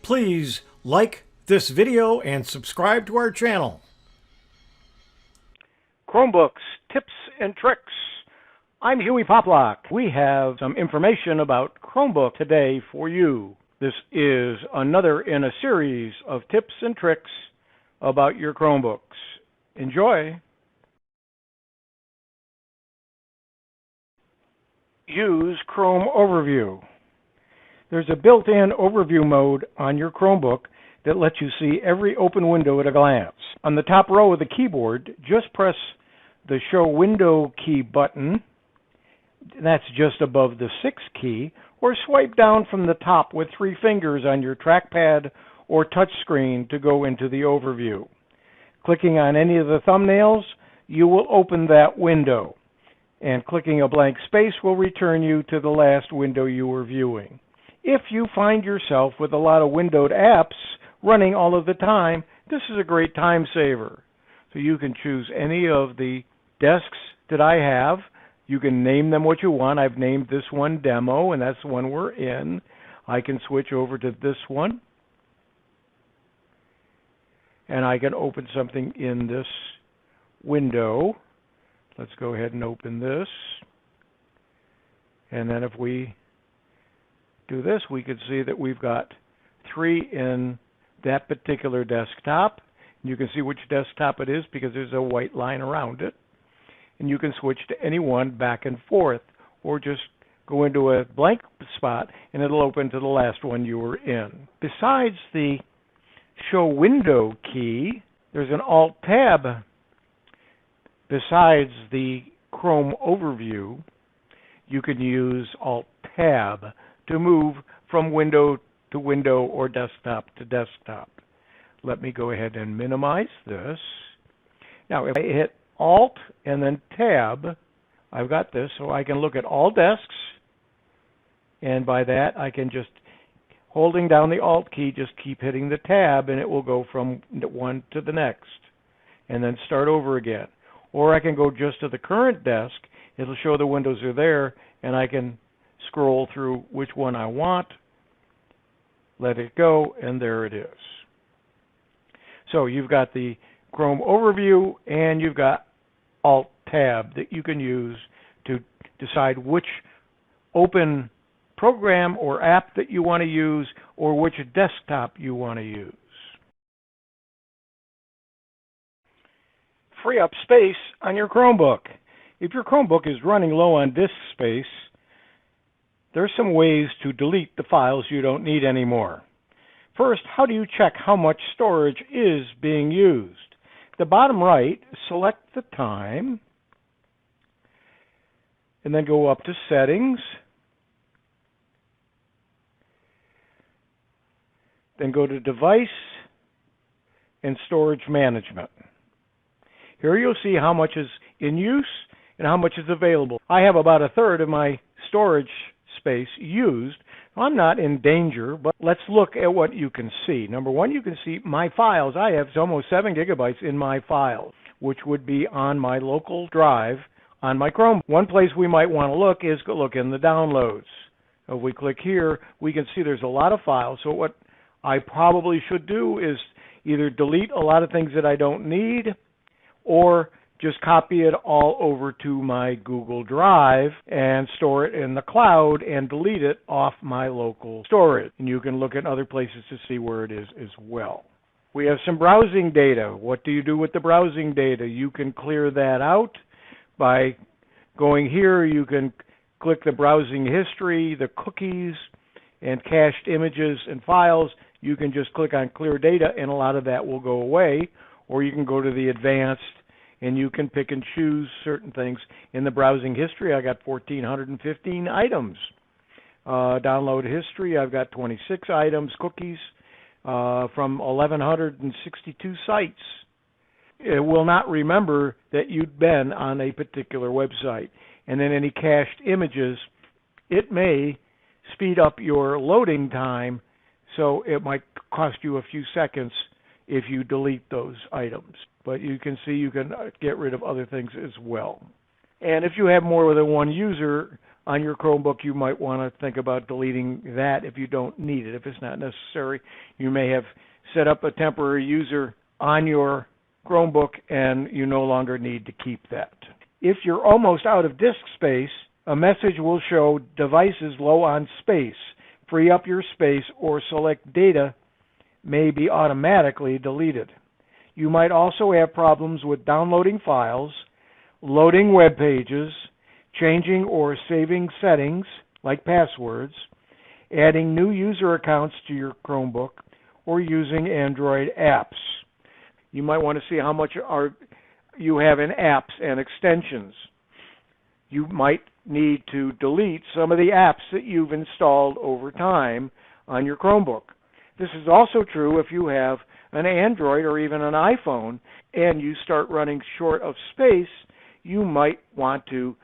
Please like this video and subscribe to our channel. Chromebooks, tips and tricks. I'm Hewie Poplock. We have some information about Chromebook today for you. This is another in a series of tips and tricks about your Chromebooks. Enjoy. Use Chrome Overview. There's a built-in overview mode on your Chromebook that lets you see every open window at a glance. On the top row of the keyboard, just press the Show Window key button. That's just above the 6 key, or swipe down from the top with 3 fingers on your trackpad or touchscreen to go into the overview. Clicking on any of the thumbnails, you will open that window, and clicking a blank space will return you to the last window you were viewing. If you find yourself with a lot of windowed apps running all of the time, this is a great time saver. So you can choose any of the desks that I have. You can name them what you want. I've named this one Demo, and that's the one we're in. I can switch over to this one, and I can open something in this window. Let's go ahead and open this. And then if we do this, we can see that we've got 3 in that particular desktop. You can see which desktop it is because there's a white line around it. And you can switch to any one back and forth, or just go into a blank spot and it'll open to the last one you were in. Besides the Show Window key, there's an Alt-Tab besides the Chrome Overview. You can use Alt-Tab to move from window to window or desktop to desktop. Let me go ahead and minimize this. Now, if I hit Alt and then Tab, I've got this, so I can look at all desks, and by that I can just, holding down the Alt key, just keep hitting the Tab, and it will go from one to the next, and then start over again. Or I can go just to the current desk. It'll show the windows are there, and I can scroll through which one I want, let it go, and there it is. So you've got the Chrome Overview, and you've got Alt-Tab that you can use to decide which open program or app that you want to use, or which desktop you want to use. Free up space on your Chromebook. If your Chromebook is running low on disk space, there's some ways to delete the files you don't need anymore. First, how do you check how much storage is being used? At the bottom right, select the time, and then go up to Settings, then go to Device and Storage Management. Here you'll see how much is in use and how much is available. I have about 1/3 of my storage space used. I'm not in danger, but let's look at what you can see. Number one, you can see my files. I have almost 7 gigabytes in my files, which would be on my local drive on my Chrome. One place we might want to look is look in the downloads. If we click here, we can see there's a lot of files. So what I probably should do is either delete a lot of things that I don't need, or just copy it all over to my Google Drive and store it in the cloud and delete it off my local storage. And you can look at other places to see where it is as well. We have some browsing data. What do you do with the browsing data? You can clear that out by going here. You can click the browsing history, the cookies, and cached images and files. You can just click on clear data and a lot of that will go away. Or you can go to the advanced, and you can pick and choose certain things. In the browsing history, I got 1,415 items. Download history, I've got 26 items, cookies from 1,162 sites. It will not remember that you'd been on a particular website. And then any cached images, it may speed up your loading time, so it might cost you a few seconds if you delete those items. But you can see you can get rid of other things as well. And if you have more than one user on your Chromebook, you might want to think about deleting that if you don't need it. If it's not necessary, you may have set up a temporary user on your Chromebook and you no longer need to keep that. If you're almost out of disk space, a message will show devices low on space. Free up your space or select data may be automatically deleted. You might also have problems with downloading files, loading web pages, changing or saving settings like passwords, adding new user accounts to your Chromebook, or using Android apps. You might want to see how much you have in apps and extensions. You might need to delete some of the apps that you've installed over time on your Chromebook. This is also true if you have an Android or even an iPhone and you start running short of space. You might want to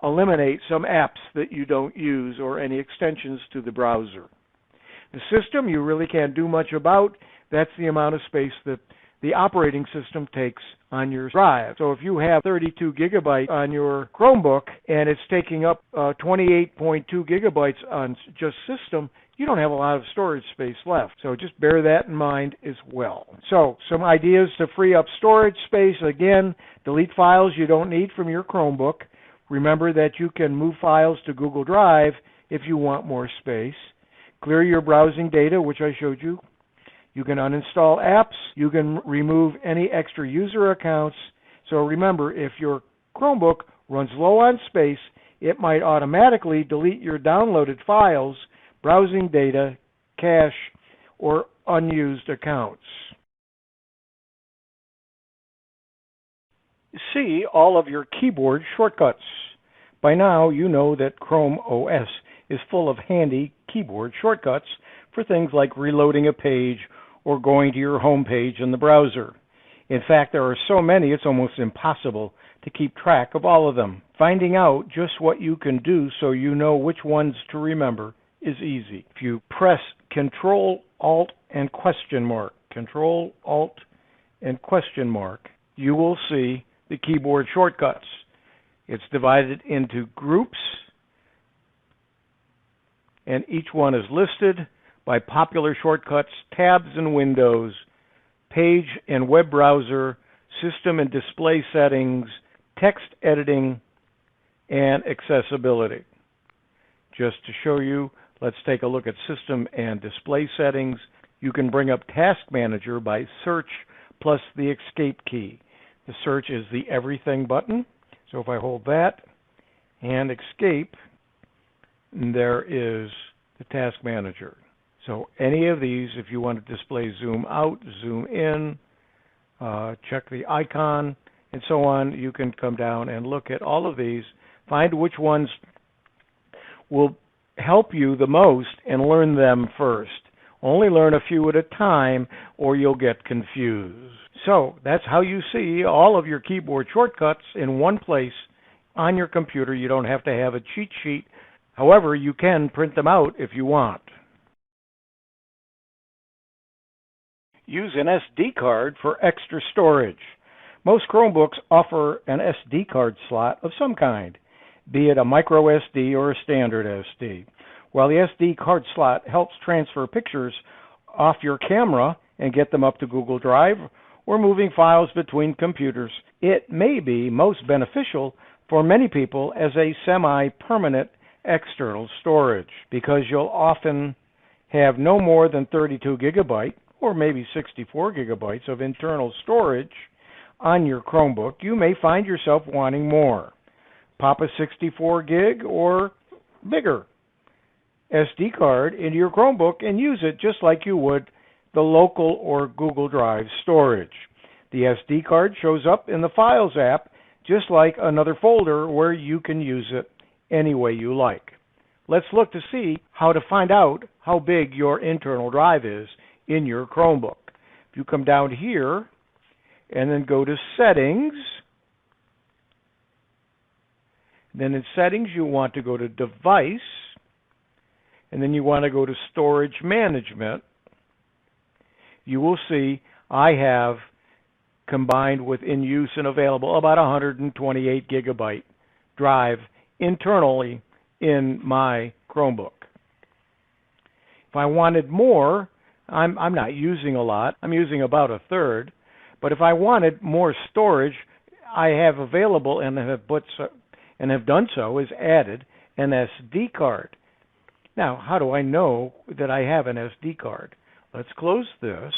eliminate some apps that you don't use or any extensions to the browser. The system you really can't do much about. That's the amount of space that the operating system takes on your drive. So if you have 32 gigabytes on your Chromebook and it's taking up 28.2 gigabytes on just system, you don't have a lot of storage space left. So just bear that in mind as well. So some ideas to free up storage space. Again, delete files you don't need from your Chromebook. Remember that you can move files to Google Drive if you want more space. Clear your browsing data, which I showed you. You can uninstall apps. You can remove any extra user accounts. So remember, if your Chromebook runs low on space, it might automatically delete your downloaded files, browsing data, cache, or unused accounts. See all of your keyboard shortcuts. By now, you know that Chrome OS is full of handy keyboard shortcuts for things like reloading a page or going to your home page in the browser. In fact, there are so many it's almost impossible to keep track of all of them. Finding out just what you can do so you know which ones to remember is easy. If you press Control, Alt, and question mark, Control, Alt, and question mark, you will see the keyboard shortcuts. It's divided into groups, and each one is listed by popular shortcuts, tabs and windows, page and web browser, system and display settings, text editing, and accessibility. Just to show you, let's take a look at system and display settings. You can bring up Task Manager by search plus the escape key. The search is the everything button. So if I hold that and escape, there is the Task Manager. So any of these, if you want to display zoom out, zoom in, check the icon, and so on, you can come down and look at all of these, find which ones will help you the most and learn them first. Only learn a few at a time or you'll get confused. So that's how you see all of your keyboard shortcuts in one place on your computer. You don't have to have a cheat sheet. However, you can print them out if you want. Use an SD card for extra storage. Most Chromebooks offer an SD card slot of some kind, be it a micro SD or a standard SD. While the SD card slot helps transfer pictures off your camera and get them up to Google Drive or moving files between computers, it may be most beneficial for many people as a semi-permanent external storage because you'll often have no more than 32 gigabyte or maybe 64 gigabytes of internal storage on your Chromebook. You may find yourself wanting more. Pop a 64 gig or bigger SD card into your Chromebook and use it just like you would the local or Google Drive storage. The SD card shows up in the Files app just like another folder where you can use it any way you like. Let's look to see how to find out how big your internal drive is in your Chromebook. If you come down here and then go to Settings, then in Settings you want to go to Device, and then you want to go to Storage Management. You will see I have combined with in use and available about 128 gigabyte drive internally in my Chromebook. If I wanted more, I'm not using a lot. I'm using about a third. But if I wanted more storage, I have available and have done so is added an SD card. Now, how do I know that I have an SD card? Let's close this,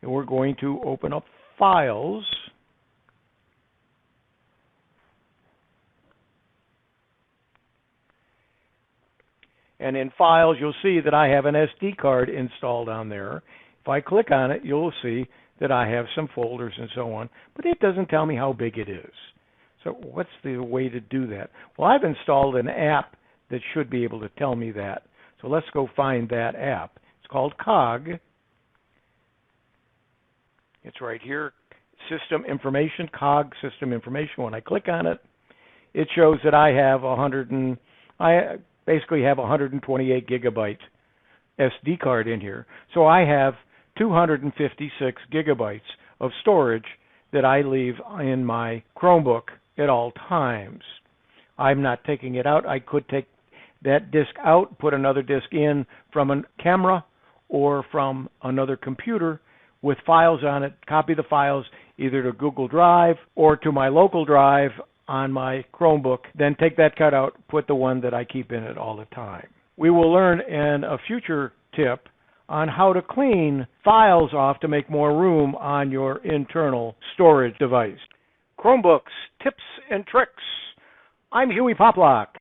and we're going to open up Files. And in Files, you'll see that I have an SD card installed on there. If I click on it, you'll see that I have some folders and so on, but it doesn't tell me how big it is. So what's the way to do that? Well, I've installed an app that should be able to tell me that. So let's go find that app. It's called COG. It's right here, System Information, COG System Information. When I click on it, it shows that I have I basically have 128 gigabyte SD card in here. So I have 256 gigabytes of storage that I leave in my Chromebook at all times. I'm not taking it out. I could take that disk out, put another disk in from a camera or from another computer with files on it, copy the files either to Google Drive or to my local drive on my Chromebook, then take that cutout, put the one that I keep in it all the time. We will learn in a future tip on how to clean files off to make more room on your internal storage device. Chromebooks, tips and tricks. I'm Hewie Poplock.